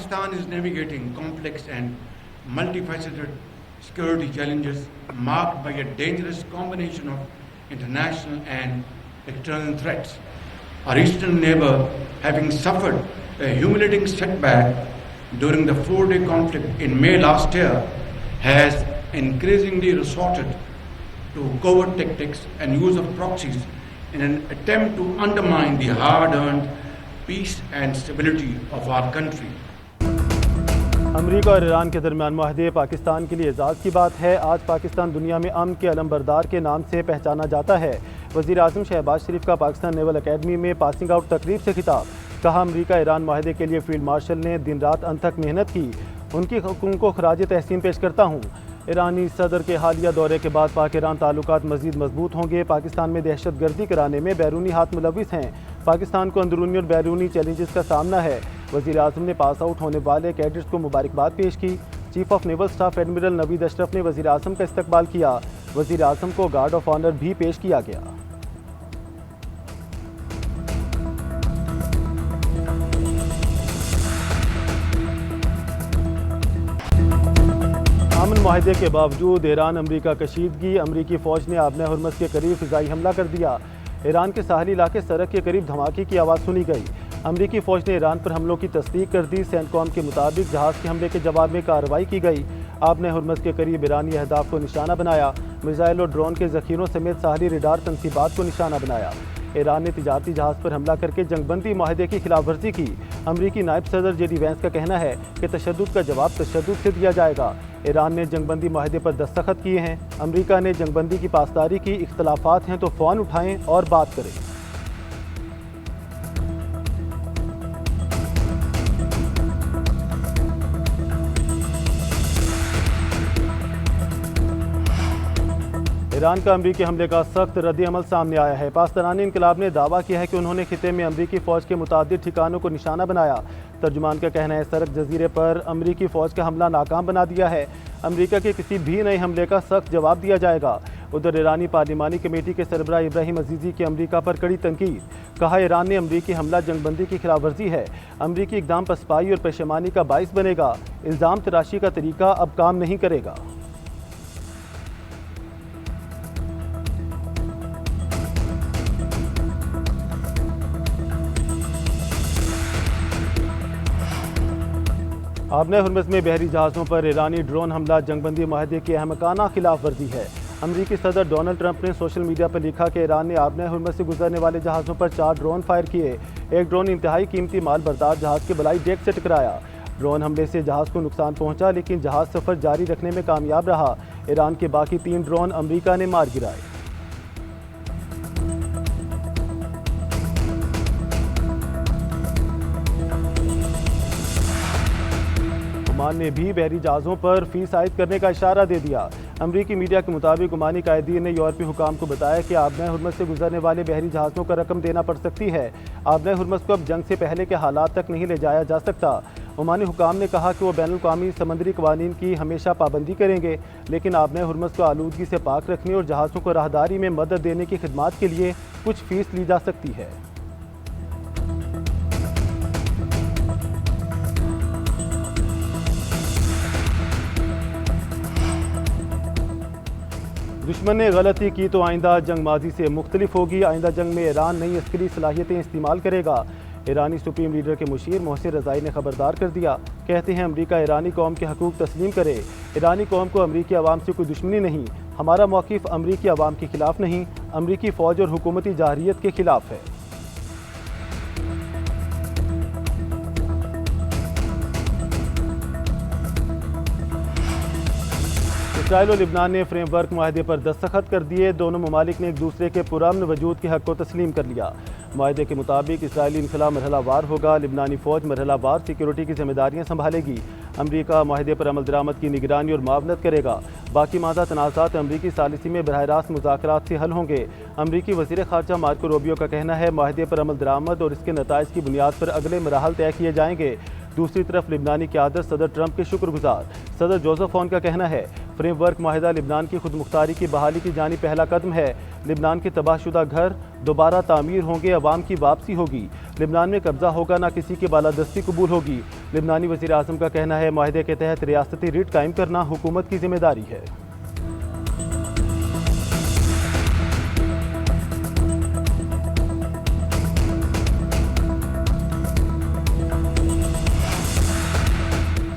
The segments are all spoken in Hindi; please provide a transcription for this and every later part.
Pakistan is navigating complex and multifaceted security challenges marked by a dangerous combination of international and external threats. Our eastern neighbor, having suffered a humiliating setback during the 4-day conflict in May last year, has increasingly resorted to covert tactics and use of proxies in an attempt to undermine the hard-earned peace and stability of our country. अमरीका और ईरान के दरमियान मुआहदे पाकिस्तान के लिए एजाज़ की बात है। आज पाकिस्तान दुनिया में अमन के अलमबरदार के नाम से पहचाना जाता है। वज़ीर आज़म शहबाज शरीफ का पाकिस्तान नेवल अकेडमी में पासिंग आउट तकरीब से खिताब। कहा, अमरीका ईरान मुआहदे के लिए फील्ड मार्शल ने दिन रात अनथक मेहनत की, उनकी हुकूम को खराज तहसीन पेश करता हूँ। ईरानी सदर के हालिया दौरे के बाद पाक ईरान ताल्लुकात मज़ीद मजबूत होंगे। पाकिस्तान में दहशत गर्दी कराने में बैरूनी हाथ मुलविस हैं। पाकिस्तान को अंदरूनी और बैरूनी चैलेंजेस का सामना है। वज़ीर आज़म ने पास आउट होने वाले कैडेट्स को मुबारकबाद पेश की। Chief of naval staff admiral Naveed Ashraf ने वज़ीर आज़म का इस्तकबाल किया। वज़ीर आज़म को गार्ड ऑफ ऑनर भी पेश किया गया। अमन मुआहदे के बावजूद ईरान अमरीका कशीदगी। अमरीकी फ़ौज ने आबना हुर्मस के करीब फ़िज़ाई हमला कर दिया। ईरान के साहली इलाके सड़क के करीब धमाके की आवाज़ सुनी गई। अमरीकी फ़ौज ने ईरान पर हमलों की तस्दीक कर दी। सेंटकॉम के मुताबिक जहाज़ के हमले के जवाब में कार्रवाई की गई। आबना हुर्मस के करीब ईरानी अहदाफ को निशाना बनाया। मिसाइल और ड्रोन के ज़ख़ीरों समेत साहली रडार तनसीबात को निशाना बनाया। ईरान ने तिजारती जहाज़ पर हमला करके जंगबंदी मुआहदे की खिलाफ वर्जी की। अमरीकी नायब सदर जेडी वैंस का कहना है कि तशद्दुद का जवाब तशद्दुद से दिया जाएगा। ईरान ने जंगबंदी मुआहदे पर दस्तखत किए हैं। अमरीका ने जंगबंदी की पासदारी की। इख्तलाफात हैं तो फ़ोन उठाएं और बात करें। ईरान का अमरीकी हमले का सख्त रद्द-ए-अमल सामने आया है। पाकिस्तानी इनकलाब ने दावा किया है कि उन्होंने खिते में अमरीकी फ़ौज के मुतादिद ठिकानों को निशाना बनाया। तर्जुमान का कहना है सरक जजीरे पर अमरीकी फ़ौज का हमला नाकाम बना दिया है। अमरीका के किसी भी नए हमले का सख्त जवाब दिया जाएगा। उधर ईरानी पार्लिमानी कमेटी के सरबराह इब्राहिम अजीज़ी की अमरीका पर कड़ी तनकीद। कहा, ईरान ने अमरीकी हमला जंगबंदी की खिलाफ वर्जी है। अमरीकी इकदाम पसपाई और पेशेमानी का बाइस बनेगा। इल्ज़ाम तराशी का तरीका अब काम नहीं करेगा। आबना हुर्मस में बहरी जहाज़ों पर ईरानी ड्रोन हमला जंगबंदी मुआहदे की अहमकाना खिलाफ वर्जी है। अमरीकी सदर डोनाल्ड ट्रंप ने सोशल मीडिया पर लिखा कि ईरान ने आबना हुर्मस से गुजरने वाले जहाज़ों पर 4 ड्रोन फायर किए। एक ड्रोन इंतहाई कीमती माल बरदार जहाज़ के बलाई डेक से टकराया। ड्रोन हमले से जहाज़ को नुकसान पहुंचा, लेकिन जहाज़ सफ़र जारी रखने में कामयाब रहा। ईरान के बाकी 3 ड्रोन अमरीका ने मार गिराए। ओमान ने भी बहरी जहाज़ों पर फीस आयद करने का इशारा दे दिया। अमरीकी मीडिया के मुताबिक ओमानी कायदीन ने यूरोपीय हुकाम को बताया कि आबना हुर्मस से गुजरने वाले बहरी जहाज़ों का रकम देना पड़ सकती है। आबना हुर्मस को अब जंग से पहले के हालात तक नहीं ले जाया जा सकता। ओमानी हुकाम ने कहा कि वो बैनुल-अक़वामी समंदरी कवानीन की हमेशा पाबंदी करेंगे, लेकिन आबना हुर्मस को आलूदगी से पाक रखने और जहाज़ों को राहदारी में मदद देने की खिदमात के लिए कुछ फीस ली जा सकती है। दुश्मन ने गलती की तो आइंदा जंग माजी से मुख्तलिफ होगी। आइंदा जंग में ईरान नई अस्करी सलाहियतें इस्तेमाल करेगा। ईरानी सुप्रीम लीडर के मुशीर मोहसिन रज़ाई ने खबरदार कर दिया। कहते हैं अमरीका ईरानी कौम के हकूक़ तस्लीम करे। ईरानी कौम को अमरीकी अवाम से कोई दुश्मनी नहीं। हमारा मौक़िफ़ अमरीकी अवाम के खिलाफ नहीं, अमरीकी फ़ौज और हुकूमती जाहिरियत के खिलाफ है। इसराइल और लिबनान ने फ्रेमवर्क मुआहदे पर दस्तखत कर दिए। दोनों ममालिक ने एक दूसरे के पुरअमन वजूद के हक़ को तस्लीम कर लिया। मुआहदे के मुताबिक इसराइली इनखला मरहला वार होगा। लिबनानी फ़ौज मरहला वार सिक्योरिटी की जिम्मेदारियाँ संभालेगी। अमरीका मुआहदे पर अमल दरामद की निगरानी और मुआवनत करेगा। बाकी मादा तनाज़ात अमरीकी सालिसी में बरह रास्त मुज़ाकरात से हल होंगे। अमरीकी वज़ीर ख़ारजा मार्को रूबियो का कहना है मुआहदे पर अमल दरामद और इसके नताइज की बुनियाद पर अगले मराहल तय किए जाएंगे। दूसरी तरफ लिबनानी क़यादत सदर ट्रंप के शुक्रगुजार। सदर जोसेफ औन का कहना है फ्रेमवर्क मुआहदा लिबनान की खुद मुख्तारी की बहाली की जानी पहला कदम है। लिबनान के तबाहशुदा घर दोबारा तामीर होंगे, अवाम की वापसी होगी। लिबनान में कब्जा होगा, ना किसी की बालादस्ती कबूल होगी। लिबनानी वज़ीर आज़म का कहना है, माहिदे के तहत रियासती रिट कायम करना हुकूमत की जिम्मेदारी है।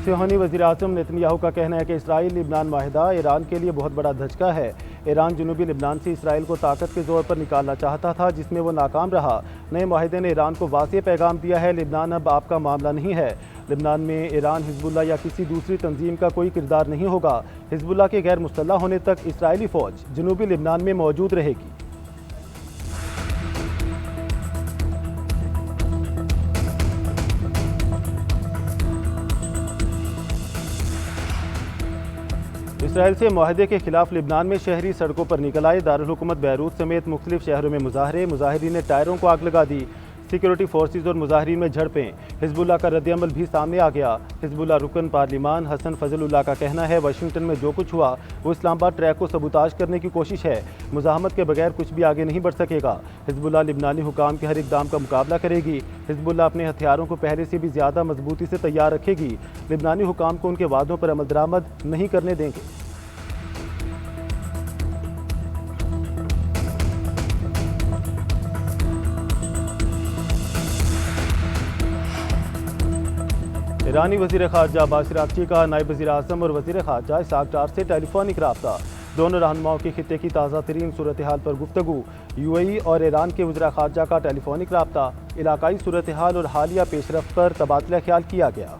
सियोनी वज़ीर आज़म नेतन्याहू का कहना है कि इसराइल लिबनान माहिदा ईरान के लिए बहुत बड़ा धचका है। ईरान जनूबी लिबनान से इसराइल को ताकत के जोर पर निकालना चाहता था, जिसमें वो नाकाम रहा। नए माहिदे ने ईरान को वाज़ेह पैगाम दिया है, लिबनान अब आपका मामला नहीं है। लिबनान में ईरान, हिजबुल्लाह या किसी दूसरी तंजीम का कोई किरदार नहीं होगा। हिजबुल्लाह के गैर मुस्तल्ला होने तक इसराइली फ़ौज जनूबी लिबनान में मौजूद रहेगी। इसराइल से मुआहदे के खिलाफ लिबनान में शहरी सड़कों पर निकल आए। दारुल हुकूमत बैरूत समेत मुख्तलिफ शहरों में मुजाहिरीन ने टायरों को आग लगा दी। सिक्योरिटी फोर्सेज और मुजाहिरीन में झड़पें। हिजबुल्लाह का रद्दअमल भी सामने आ गया। हिजबुल्लाह रुकन पार्लिमान हसन फजलुल्लाह का कहना है, वाशिंगटन में जो कुछ हुआ वो इस्लामाबाद ट्रैक को सबूताज करने की कोशिश है। मुज़ाहमत के बगैर कुछ भी आगे नहीं बढ़ सकेगा। हिजबुल्लाह लिबनानी हुकाम के हर इकदाम का मुकाबला करेगी। हिजबुल्लाह अपने हथियारों को पहले से भी ज़्यादा मजबूती से तैयार रखेगी। लिबनानी हुकाम को उनके वादों पर अमल दरामद नहीं करने देंगे। ईरानी वज़ीर ख़ारजा अब्बास अराग़ची का नायब वज़ीर आज़म और वज़ीर ख़ारजा इसहाक़ डार से टेलीफोनिक रब्ता। दोनों रहनुमाओं की खित्ते की ताज़ा तरीन सूरत हाल पर गुफ्तगू। UAE और ईरान के वज़ीर ख़ारजा का टेलीफोनिक रब्ता। इलाकाई सूरत हाल और हालिया पेशरफ्त पर तबादला ख्याल किया गया।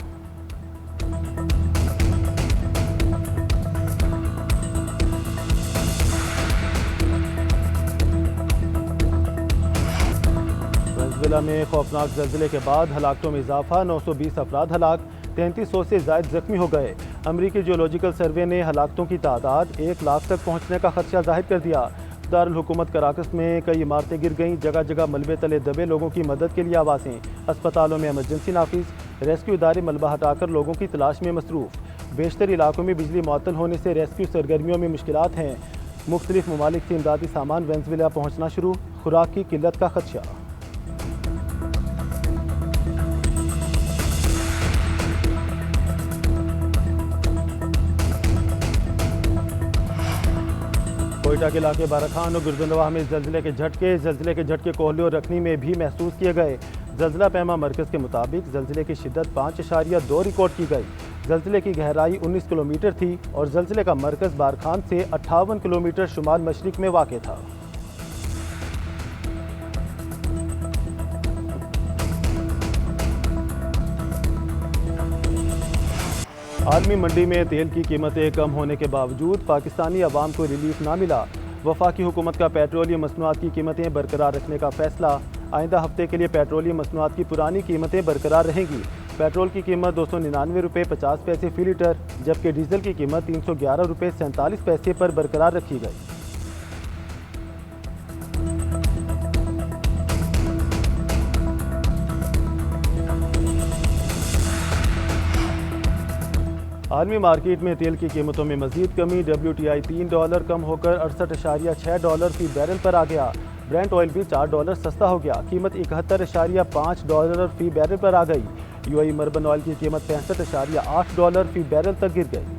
वेनेज़ुएला में खौफनाक ज़लज़ले के बाद हलाकतों में इजाफा, 920 अफराद हलाक, 3300 से ज़ायद ज़ख्मी हो गए। अमरीकी जियोलॉजिकल सर्वे ने हलाकतों की तादाद 1 लाख तक पहुँचने का खदशा जाहिर कर दिया। दारुल हुकूमत कराकस में कई इमारतें गिर गईं, जगह जगह मलबे तले दबे लोगों की मदद के लिए आवाज़ें। अस्पतालों में इमरजेंसी नाफिज। रेस्क्यू इदारे मलबा हटाकर लोगों की तलाश में मसरूफ़। बेशतर इलाकों में बिजली मुअत्तल होने से रेस्क्यू सरगर्मियों में मुश्किलात हैं। मुख्तलिफ ममालिक से इमदादी सामान वेनेज़ुएला पहुँचना शुरू, खुराक की किल्लत का खदशा। कोयटा के इलाके बाराखान और गुर्जनवाह में ज़लज़ले के झटके कोहली और रखनी में भी महसूस किए गए। ज़लज़ला पैमा मरकज़ के मुताबिक ज़लज़ले की शिद्दत 5.2 रिकॉर्ड की गई। ज़लज़ले की गहराई 19 किलोमीटर थी और ज़लज़ले का मरकज़ बाराखान से 58 किलोमीटर शुमाल मशरिक में वाक़ था। आलमी मंडी में तेल की कीमतें कम होने के बावजूद पाकिस्तानी अवाम को रिलीफ ना मिला। वफाकी हुकूमत का पेट्रोलियम मसनूआत की कीमतें बरकरार रखने का फैसला। आइंदा हफ्ते के लिए पेट्रोलियम मसनूआत की पुरानी कीमतें बरकरार रहेंगी। पेट्रोल की कीमत 299 रुपये 50 पैसे फ़ी लीटर, जबकि डीजल की कीमत 311 रुपये 47 पैसे पर बरकरार रखी गई। आलमी मार्केट में तेल की कीमतों में मजीद कमी। WTI $3 कम होकर 68.6 डॉलर फी बैरल पर आ गया। ब्रेंट ऑयल भी $4 सस्ता हो गया। कीमत 71.5 डॉलर फी बैरल पर आ गई। UAE मर्बन ऑयल की कीमत 65.8 डॉलर फी बैरल तक गिर गई।